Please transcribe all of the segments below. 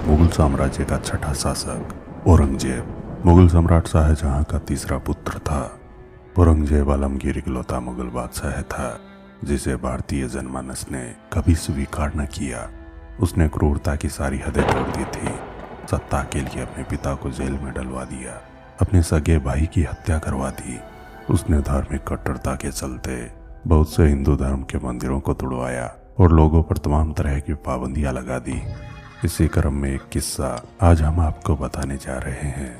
मुगल साम्राज्य का छठा शासक औरंगजेब मुगल सम्राट शाहजहां का तीसरा पुत्र था। औरंगजेब आलमगीर इकलौता मुगल बादशाह था जिसे भारतीय जनमानस ने कभी स्वीकार न किया। उसने क्रूरता की सारी हदें तोड़ दी थी। सत्ता के लिए अपने पिता को जेल में डलवा दिया, अपने सगे भाई की हत्या करवा दी। उसने धार्मिक कट्टरता के चलते बहुत से हिंदू धर्म के मंदिरों को तुड़वाया और लोगों पर तमाम तरह की पाबंदियां लगा दी। इसी क्रम में एक किस्सा आज हम आपको बताने जा रहे हैं,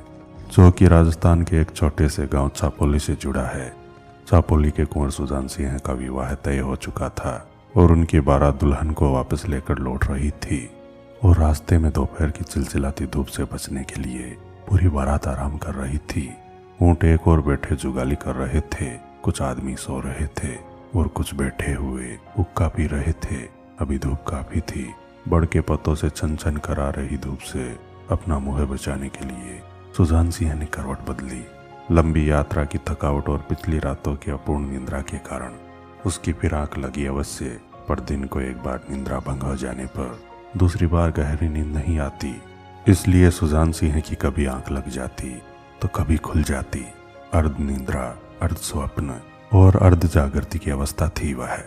जो कि राजस्थान के एक छोटे से गांव चापोली से जुड़ा है। चापोली के कुंवर सुजान सिंह का विवाह तय हो चुका था और उनकी बारात दुल्हन को वापस लेकर लौट रही थी। और रास्ते में दोपहर की चिलचिलाती धूप से बचने के लिए पूरी बारात आराम कर रही थी। ऊंट एक और बैठे जुगाली कर रहे थे, कुछ आदमी सो रहे थे और कुछ बैठे हुए हुक्का पी रहे थे। अभी धूप काफी थी। बड़ के पत्तों से छन छन कर आ रही धूप से अपना मुंह बचाने के लिए सुजान सिंह ने करवट बदली। लंबी यात्रा की थकावट और पिछली रातों की अपूर्ण निद्रा के कारण उसकी फिर आंख लगी अवश्य, पर दिन को एक बार निद्रा भंग हो जाने पर दूसरी बार गहरी नींद नहीं आती। इसलिए सुजान सिंह की कभी आंख लग जाती तो कभी खुल जाती। अर्ध निद्रा, अर्ध स्वप्न और अर्ध जागृति की अवस्था थी वह।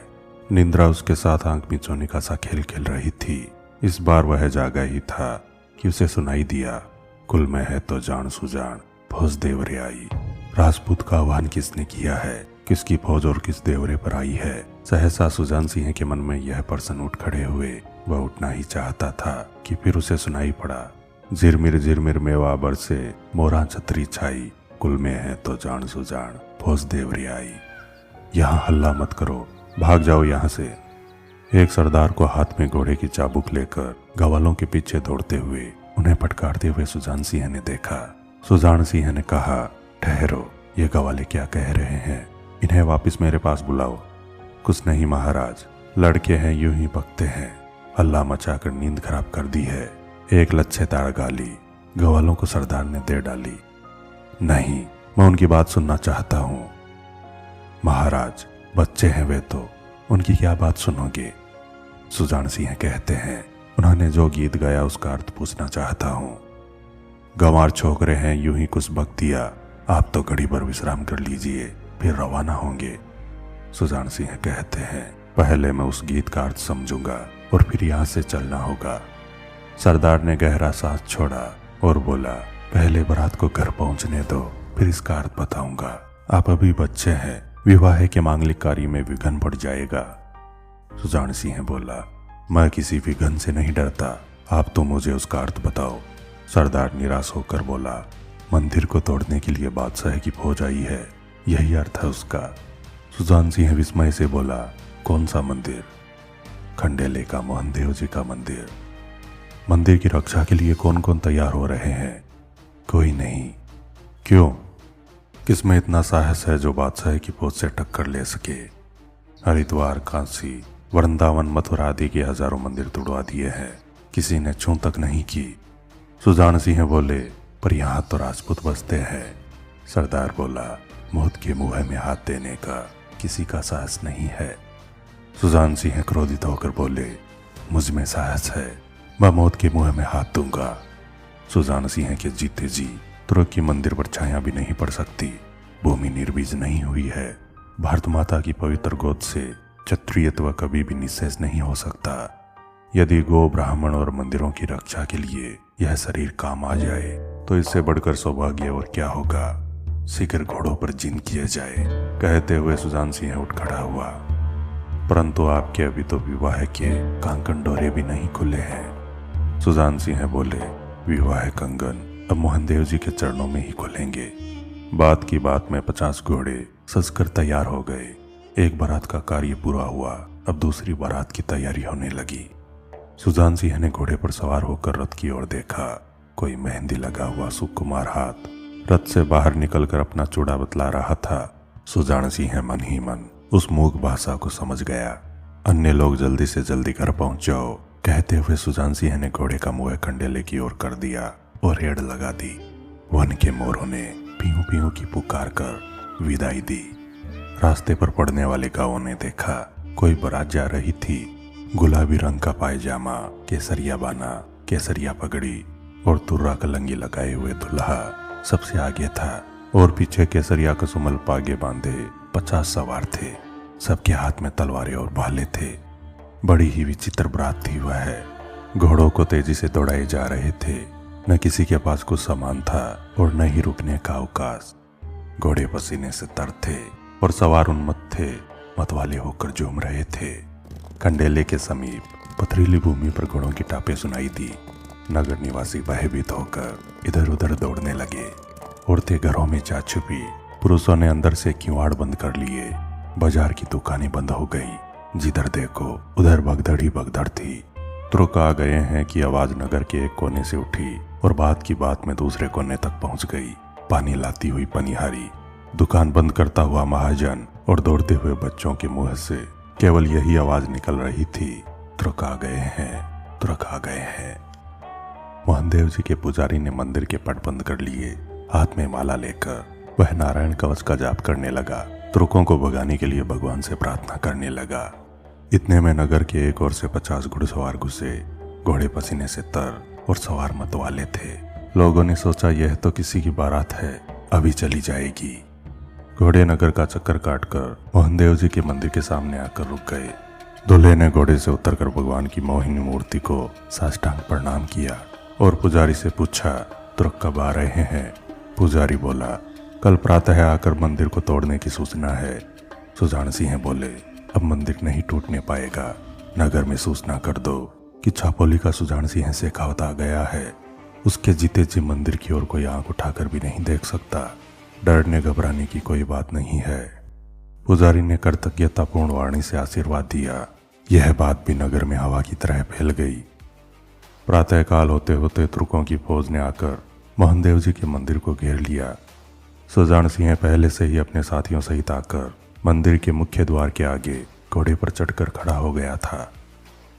निद्रा उसके साथ आंख मिचोने का सा खेल खेल रही थी। इस बार वह जागा ही था कि उसे सुनाई दिया, कुल में है तो जान सुजान, फौज देवरे आई। राजपूत का आह्वान किसने किया है, किसकी फौज और किस देवरे पर आई है। सहसा सुजान सिंह के मन में यह प्रश्न उठ खड़े हुए। वह उठना ही चाहता था कि फिर उसे सुनाई पड़ा, झिरमिर मेवा बरसे, मोरा छतरी छाई, कुल में है तो जान सुजान, फौज देवरे आई। यहाँ हल्ला मत करो, भाग जाओ यहाँ से। एक सरदार को हाथ में घोड़े की चाबुक लेकर गवालों के पीछे दौड़ते हुए उन्हें फटकारते हुए सुजान सिंह ने देखा। सुजान सिंह ने कहा, ठहरो, ये गवाले क्या कह रहे हैं, इन्हें वापस मेरे पास बुलाओ। कुछ नहीं महाराज, लड़के हैं यूं ही पकते हैं, हल्ला मचाकर नींद खराब कर दी है। एक लच्छेदार गाली गवालों को सरदार ने दे डाली। नहीं, मैं उनकी बात सुनना चाहता हूँ। महाराज, बच्चे हैं वे तो, उनकी क्या बात सुनोगे। सुजान सिंह कहते हैं, उन्होंने जो गीत गाया उसका अर्थ पूछना चाहता हूँ। गंवार छोकरे हैं यूं ही कुछ बक दिया, आप तो घड़ी भर विश्राम कर लीजिए, फिर रवाना होंगे। सुजान सिंह कहते हैं, पहले मैं उस गीत का अर्थ समझूंगा और फिर यहाँ से चलना होगा। सरदार ने गहरा सांस छोड़ा और बोला, पहले बारात को घर पहुंचने दो, फिर इसका अर्थ बताऊंगा। आप अभी बच्चे हैं, विवाह के मांगलिक कार्य में विघ्न पड़ जाएगा। सुजान सिंह बोला, मैं किसी विघ्न से नहीं डरता, आप तो मुझे उसका अर्थ बताओ। सरदार निराश होकर बोला, मंदिर को तोड़ने के लिए बादशाह की फौज आई है, यही अर्थ है उसका। सुजान सिंह विस्मय से बोला, कौन सा मंदिर। खंडेले का मोहन देव जी का मंदिर। मंदिर की रक्षा के लिए कौन कौन तैयार हो रहे हैं। कोई नहीं। क्यों, किसमें इतना साहस है जो बादशाह की फौज से टक्कर ले सके। हरिद्वार, काशी, वृंदावन, मथुरा आदि के हजारों मंदिर तुड़वा दिए हैं, किसी ने छू तक नहीं की। सुजान सिंह बोले, पर यहाँ तो राजपूत बसते हैं। सरदार बोला, मौत के मुंह में हाथ देने का किसी का साहस नहीं है। सुजान सिंह क्रोधित होकर बोले, मुझ में साहस है, मैं मौत के मुंह में हाथ दूंगा। सुजान सिंह के जीते जी तुर्क की मंदिर पर छाया भी नहीं पड़ सकती। भूमि निर्बीज नहीं हुई है। भारत माता की पवित्र गोद से क्षत्रियत्व कभी भी निःशेष नहीं हो सकता। यदि गो, ब्राह्मण और मंदिरों की रक्षा के लिए यह शरीर काम आ जाए तो इससे बढ़कर सौभाग्य और क्या होगा। शीघ्र घोड़ों पर जिन किए जाए। कहते हुए सुजान सिंह उठ खड़ा हुआ। परंतु आपके अभी तो विवाह के कांकन डोरे भी नहीं खुले हैं। सुजान सिंह बोले, विवाह कंगन अब मोहन देव जी के चरणों में ही खुलेंगे। बात की बात में 50 घोड़े सजकर तैयार हो गए। एक बारात का कार्य पूरा हुआ, अब दूसरी बारात की तैयारी होने लगी। सुजान सिंह ने घोड़े पर सवार होकर रथ की ओर देखा। कोई मेहंदी लगा हुआ सुकुमार हाथ रथ से बाहर निकलकर अपना चूड़ा बतला रहा था। सुजान सिंह मन ही मन उस मूक भाषा को समझ गया। अन्य लोग जल्दी से जल्दी घर पहुंच जाओ, कहते हुए सुजान सिंह ने घोड़े का मुंह खंडेले की ओर कर दिया और रेड़ लगा दी। वन के मोरों ने पीहू पीहू की पुकार कर विदाई दी। रास्ते पर पड़ने वाले गांवों ने देखा, कोई बारात जा रही थी। गुलाबी रंग का पायजामा, केसरिया बाना, केसरिया पगड़ी और तुर्रा कलंगी लगाए हुए दूल्हा सबसे आगे था और पीछे केसरिया कसुमल पागे बांधे 50 सवार थे। सबके हाथ में तलवारें और भाले थे। बड़ी ही विचित्र बारात थी वह। घोड़ों को तेजी से दौड़ाए जा रहे थे। न किसी के पास कुछ सामान था और न ही रुकने का अवकाश। घोड़े पसीने से तर थे और सवार उन्मत्त थे, मतवाले होकर झूम रहे थे। खंडेले के समीप पथरीली भूमि पर घोड़ों की टापें सुनाई दी। नगर निवासी भयभीत होकर इधर उधर दौड़ने लगे। औरतें घरों में जा छुपी। पुरुषों ने अंदर से किवाड़ बंद कर लिए। बाजार की दुकानें बंद हो गई। जिधर देखो उधर भगदड़ ही भगदड़ थी। तुर्क आ गए हैं कि आवाज नगर के एक कोने से उठी और बात की बात में दूसरे कोने तक पहुंच गई। पानी लाती हुई पनिहारी, दुकान बंद करता हुआ महाजन और दौड़ते हुए बच्चों के मुंह से केवल यही आवाज निकल रही थी, तुर्क आ गए हैं, तुर्क आ गए हैं। मोहनदेव जी के पुजारी ने मंदिर के पट बंद कर लिए। हाथ में माला लेकर वह नारायण कवच का जाप करने लगा। तुर्कों को भगाने के लिए भगवान से प्रार्थना करने लगा। इतने में नगर के एक ओर से 50 घुड़सवार घुसे। घोड़े पसीने से तर और सवार मतवाले थे। लोगों ने सोचा यह तो किसी की बारात है, अभी चली जाएगी। घोड़े नगर का चक्कर काटकर मोहनदेव जी के मंदिर के सामने आकर रुक गए। दूल्हे ने घोड़े से उतरकर भगवान की मोहिनी मूर्ति को साष्टांग प्रणाम किया और पुजारी से पूछा, तुर्क कब आ रहे हैं? पुजारी बोला, कल प्रातः आकर मंदिर को तोड़ने की सूचना है। सुजान सिंह बोले, अब मंदिर नहीं टूटने पाएगा। नगर में सूचना कर दो कि छापोली का सुजान सिंह शेखावत आ गया है। उसके जीते जी मंदिर की ओर कोई आंख उठाकर भी नहीं देख सकता। डरने घबराने की कोई बात नहीं है। पुजारी ने कृतज्ञतापूर्ण वाणी से आशीर्वाद दिया। यह बात भी नगर में हवा की तरह फैल गई। प्रातःकाल होते होते तुर्कों की फौज ने आकर मोहनदेव जी के मंदिर को घेर लिया। सुजान सिंह पहले से ही अपने साथियों सहित आकर मंदिर के मुख्य द्वार के आगे घोड़े पर चढ़कर खड़ा हो गया था।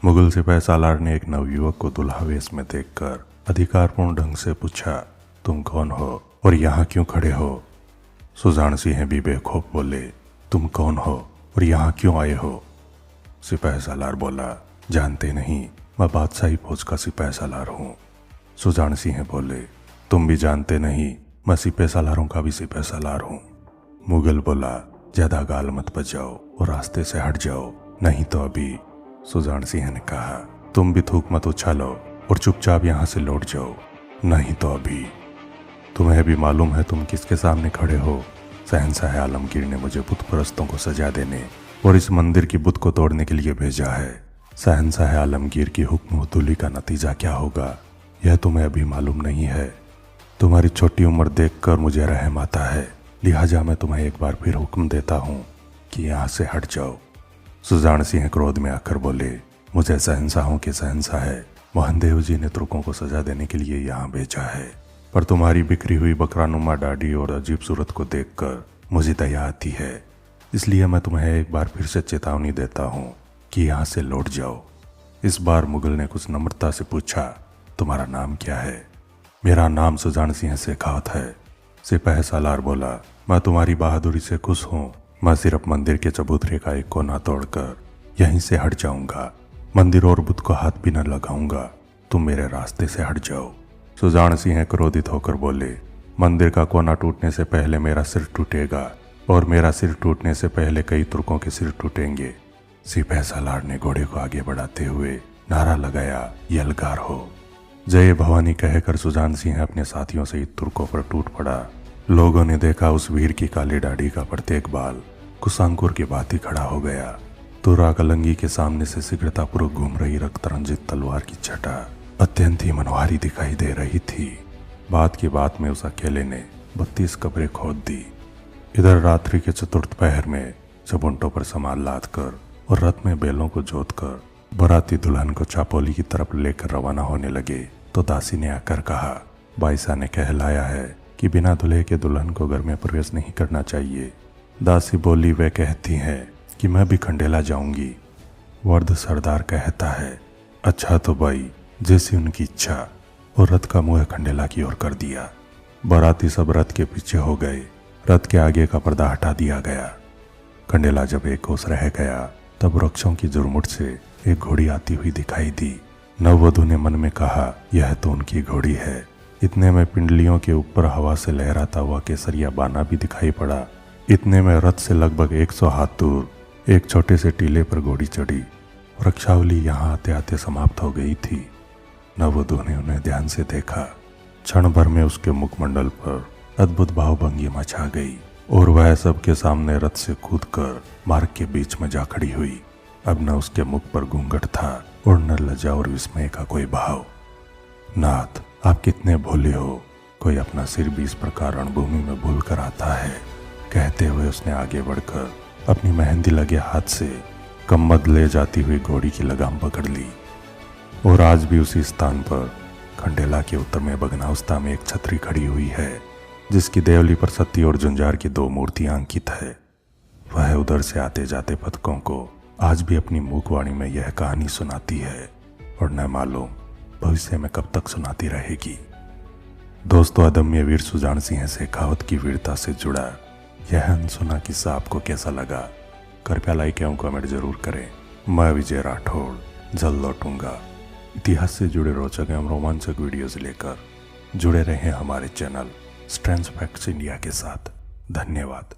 मुगल सिपाही सालार ने एक नवयुवक को दुल्हा वेश में देखकर अधिकारपूर्ण ढंग से पूछा, तुम कौन हो और यहाँ क्यों खड़े हो? सुजान सिंह भी बेखौफ बोले, तुम कौन हो और यहाँ क्यों आए हो? सिपाही सालार बोला, जानते नहीं, मैं बादशाही फौज का सिपाही सालार हूँ। सुजान सिंह बोले, तुम भी जानते नहीं, मैं सिपाही सालारों का भी सिपाही सालार हूँ। मुगल बोला, ज्यादा गाल मत बजाओ और रास्ते से हट जाओ, नहीं तो अभी। सुजान सिंह ने कहा, तुम भी थूक मत उछालो और चुपचाप यहाँ से लौट जाओ, नहीं तो अभी। तुम्हें भी मालूम है तुम किसके सामने खड़े हो? शहंशाह आलमगीर ने मुझे बुत परस्तों को सजा देने और इस मंदिर की बुत को तोड़ने के लिए भेजा है। शहंशाह आलमगीर की हुक्म का नतीजा क्या होगा, यह तुम्हें अभी मालूम नहीं है। तुम्हारी छोटी उम्र देखकर मुझे रहम आता है, लिहाजा मैं तुम्हें एक बार फिर हुक्म देता हूँ कि यहाँ से हट जाओ। सुजान सिंह क्रोध में आकर बोले, मुझे शहंशाहों के शहंशाह मोहनदेव जी ने तुर्कों को सजा देने के लिए यहाँ भेजा है, पर तुम्हारी बिखरी हुई बकरानुमा दाढ़ी और अजीब सूरत को देखकर मुझे दया आती है। इसलिए मैं तुम्हें एक बार फिर से चेतावनी देता हूँ कि यहाँ से लौट जाओ। इस बार मुगल ने कुछ नम्रता से पूछा, तुम्हारा नाम क्या है? मेरा नाम सुजान सिंह शेखावत है। सिपाही सालार बोला, मैं तुम्हारी बहादुरी से खुश हूँ। मैं सिर्फ मंदिर के चबूतरे का एक कोना तोड़कर यहीं से हट जाऊंगा। मंदिर और बुत को हाथ भी न लगाऊंगा। तुम मेरे रास्ते से हट जाओ। सुजान सिंह क्रोधित होकर बोले, मंदिर का कोना टूटने से पहले मेरा सिर टूटेगा और मेरा सिर टूटने से पहले कई तुर्कों के सिर टूटेंगे। सिपाही सालार ने घोड़े को आगे बढ़ाते हुए नारा लगाया, यलगार हो। जय भवानी कहकर सुजान सिंह अपने साथियों से तुर्कों पर टूट पड़ा। लोगों ने देखा उस वीर की काली दाढ़ी का प्रत्येक बाल कुशांकुर की भांति खड़ा हो गया। तुर्रा कलंगी के सामने से शीघ्रतापूर्वक घूम रही रक्त रंजित तलवार की छटा अत्यंत ही मनोहारी दिखाई दे रही थी। बात की बात में उस अकेले ने 32 कब्रें खोद दी। इधर रात्रि के चतुर्थ पहर में जब ऊंटों पर सामान लाद कर और रथ में बैलों को जोत कर बराती दुल्हन को छापोली की तरफ लेकर रवाना होने लगे तो दासी ने आकर कहा, बाईसा ने कहलाया है कि बिना दूल्हे के दुल्हन को घर में प्रवेश नहीं करना चाहिए। दासी बोली, वे कहती हैं कि मैं भी खंडेला जाऊंगी। वर्द सरदार कहता है, अच्छा तो भाई, जैसी उनकी इच्छा, और रथ का मुंह खंडेला की ओर कर दिया। बाराती सब रथ के पीछे हो गए। रथ के आगे का पर्दा हटा दिया गया। खंडेला जब एक कोस रह गया तब वृक्षों की जुरमुट से एक घोड़ी आती हुई दिखाई दी। नववधु ने मन में कहा, यह तो उनकी घोड़ी है। इतने में पिंडलियों के ऊपर हवा से लहराता हुआ केसरिया बाना भी दिखाई पड़ा। इतने में रथ से लगभग 100 हाथ दूर एक छोटे से टीले पर घोड़ी चढ़ी। वृक्षावली यहाँ आते आते समाप्त हो गई थी। नववधु ने उन्हें ध्यान से देखा। क्षण भर में उसके मुखमंडल पर अद्भुत भावभंगिमा छा गई और वह सबके सामने रथ से कूदकर मार्ग के बीच में जा खड़ी हुई। अब न उसके मुख पर घूंघट था और न लज्जा और विस्मय का कोई भाव। नाथ, आप कितने भोले हो, कोई अपना सिर भी इस प्रकार रणभूमि में भूल कर आता है। कहते हुए उसने आगे बढ़कर अपनी मेहंदी लगे हाथ से कम्मद ले जाती हुई घोड़ी की लगाम पकड़ ली। और आज भी उसी स्थान पर खंडेला के उत्तर में बगनाउस्ता में एक छतरी खड़ी हुई है, जिसकी देवली पर सती और झुंझार की 2 मूर्तियां अंकित है। वह उधर से आते जाते पथिकों को आज भी अपनी मूकवाणी में यह कहानी सुनाती है और न मालूम भविष्य में कब तक सुनाती रहेगी। दोस्तों, अदम्य वीर सुजान सिंह शेखावत की वीरता से जुड़ा यह अनसुना किस्सा आपको कैसा लगा? कृपया लाइक एवं कमेंट जरूर करें। मैं विजय राठौड़ जल्द लौटूंगा इतिहास से जुड़े रोचक एवं रोमांचक वीडियोज लेकर। जुड़े रहें हमारे चैनल स्ट्रेंज फैक्ट्स इंडिया के साथ। धन्यवाद।